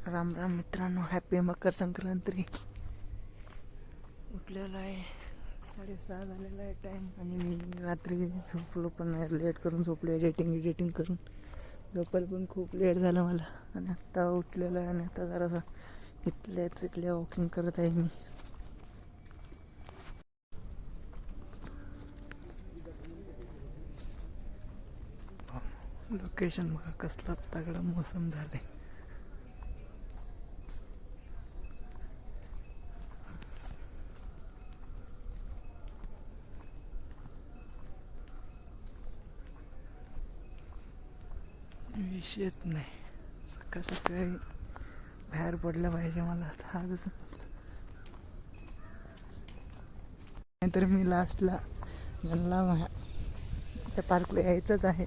राम राम मित्रांनो, हॅपी मकर संक्रांती. उठलेला आहे 6:30 झालेला आहे टाईम. आणि मी रात्री झोपलो पण नाही, लेट करून झोपलो. एडिटिंग करून झोपायला पण खूप लेट झालं मला. आणि आत्ता उठलेलं आहे आणि आता जरासा इथल्या वॉकिंग करत आहे मी. लोकेशन बघा, कसला तगडा मोसम झालाय. विषयच नाही, सकाळी बाहेर पडलं पाहिजे मला आता. आजच नाहीतर मी लास्टला मला त्या पार्कला यायचंच आहे.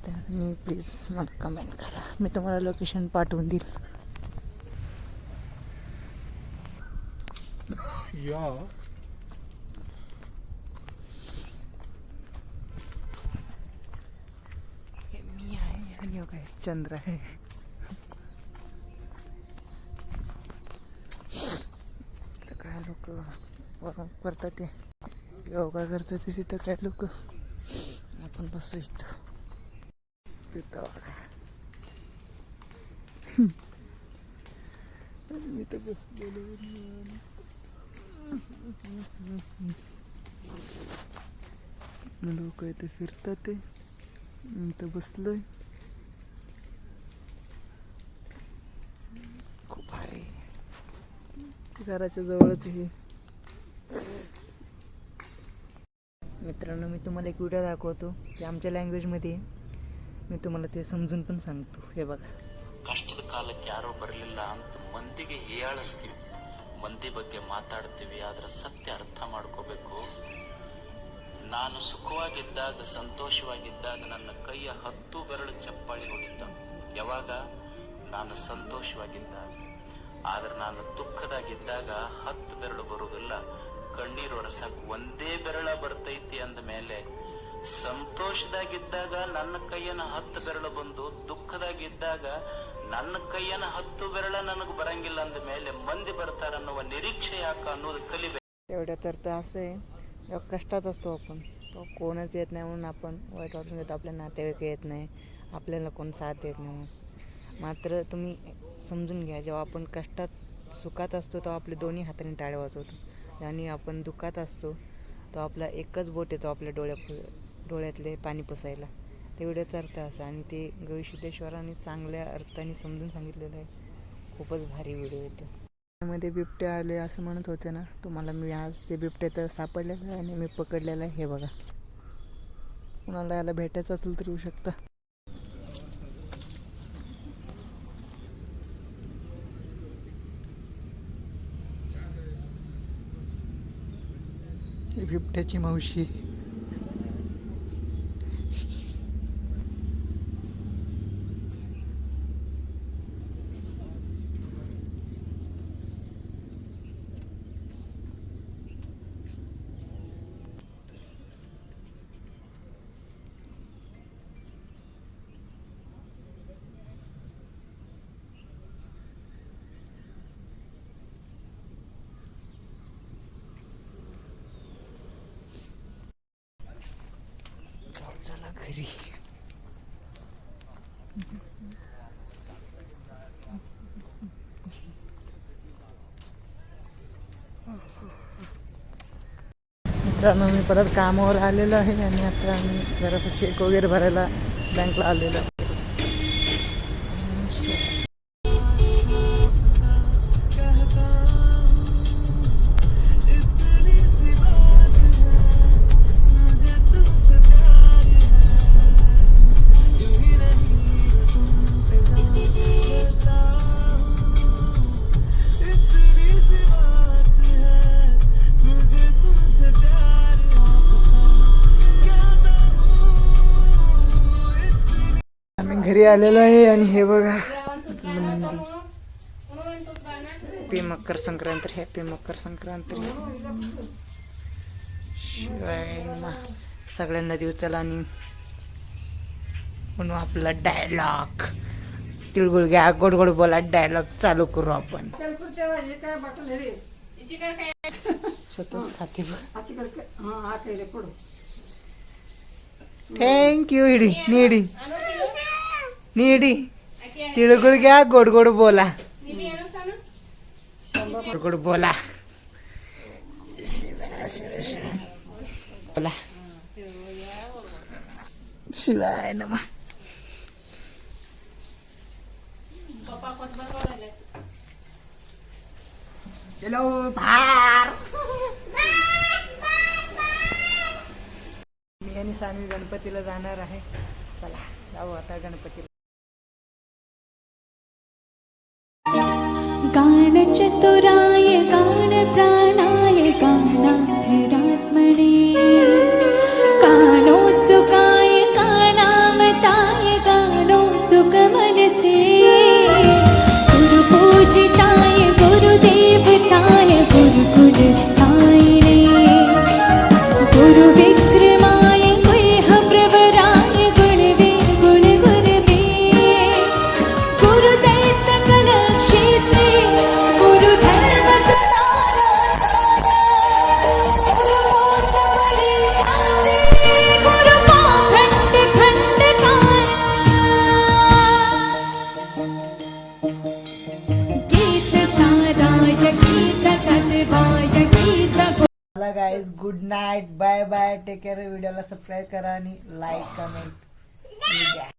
त्यांनी प्लीज मला कमेंट करा, मी तुम्हाला लोकेशन पाठवून देईल. या मी आहे आणि काय चंद्र आहे. काय लोक वॉर्म करतात, ते योगा करतात ते तिथं. काय लोक आपण बसू इथं तिथं मी तर बसलेलो. लोक इथे फिरतात, ते मी तर बसलोय. खूप भारी, घराच्या जवळच हे. मित्रांनो, मी तुम्हाला एक व्हिडिओ दाखवतो ते आमच्या लँग्वेजमध्ये. मी तुम्हाला ते समजून पण सांगतो. हे बघा. ಕಷ್ಟದ ಕಾಲಕ್ಕೆ ಯಾರೋ ಬರಲಿಲ್ಲ ಅಂತ ಮಂದಿಗೆ ಹೀಯಾಳಿಸ್ತೀವಿ, ಮಂದಿ ಬಗ್ಗೆ ಮಾತಾಡ್ತೀವಿ. ಆದ್ರೆ ಸತ್ಯ ಅರ್ಥ ಮಾಡ್ಕೋಬೇಕು. ನಾನು ಸುಖವಾಗಿದ್ದಾಗ, ಸಂತೋಷವಾಗಿದ್ದಾಗ ನನ್ನ ಕೈಯ 10 ಬೆರಳು ಚಪ್ಪಾಳಿ ಹೊಡಿತ. ಯಾವಾಗ? ನಾನು ಸಂತೋಷವಾಗಿದ್ದಾಗ. ಆದ್ರೆ ನಾನು ದುಃಖದಾಗಿದ್ದಾಗ 10 ಬೆರಳು ಬರುವುದಿಲ್ಲ. ಕಣ್ಣೀರು ಒರೆಸಕ್ ಒಂದೇ ಬೆರಳ ಬರ್ತೈತಿ ಅಂದ ಮೇಲೆ, ಸಂತೋಷದಾಗಿದ್ದಾಗ ನನ್ನ ಕೈಯನ 10 ಬೆರಳು ಬಂದು, ದುಃಖದಾಗಿದ್ದಾಗ ನನ್ನ ಕೈಯನ 10 ಬೆರಳ ನನಗೆ ಬರಂಗಿಲ್ಲ ಅಂದ ಮೇಲೆ ಮಂದಿ ಬರ್ತಾರನ್ನುವ निरीक्षे याक ಅನ್ನೋದು कलिबे. एवढ्या तर असं आहे, जेव्हा कष्टात असतो आपण, तो कोणच येत नाही म्हणून आपण वाईट वाटून घेतो. आपल्या नातेवाईक येत नाही, आपल्याला कोण साथ देत नाही. मात्र तुम्ही समजून घ्या, जेव्हा आपण कष्टात सुखात असतो तेव्हा आपले दोन्ही हाताने टाळे वाजवतो. आणि आपण दुःखात असतो तो आपला एकच बोट येतो आपल्या डोळ्यातले पाणी पुसायला. ते व्हिडिओचा अर्थ असा. आणि ते गविसिद्धेश्वरांनी चांगल्या अर्थाने समजून सांगितलेलं आहे. खूपच भारी व्हिडिओ येतो. मध्ये बिबटे आले असं म्हणत होते ना, तुम्हाला मी आज ते बिबटे तर सापडलेलं आहे आणि मी पकडलेलं आहे. हे बघा, कुणाला याला भेटायचं असेल तर येऊ शकता. बिबट्याची मावशी. चला घरी. मित्रांनो, मी परत कामावर आलेलो आहे आणि आता आम्ही जरासं चेक वगैरे भरायला बँकला आलेलो आहे. घरी आलेलो आहे. आणि हे बघा, हॅपी मकर संक्रांती, हॅपी मकर संक्रांती. शिवाय सगळ्यांना देऊ चला आणि म्हणून आपला डायलॉग. तिळगुळ घ्या गोड गोड बोला डायलॉग चालू करू आपण स्वतःच खाते थँक्यू हिडी निडी निडी तिळगुळ घ्या गोड गोड बोला गोड गोड बोला बोला शिवाय नमः चलो भार मी आणि सानवी गणपतीला जाणार आहे चला जाऊ आता गणपतीला गानचतुराय गानप्राणाय गानाधिरात्मने गानोत्सुकाय गानामताय गानोत्सुकमनसे गुरुपूजिताय गुरुदेवताय गुरुकुलस्थायिने गुरुविक्रमाय गुह्यप्रवराय गुणवे गुणगुरवे गुरुदैत्यकलक्षेत्रे चला guys good night bye bye take care व्हिडिओला सबस्क्राईब करा आणि लाईक कमेंट द्या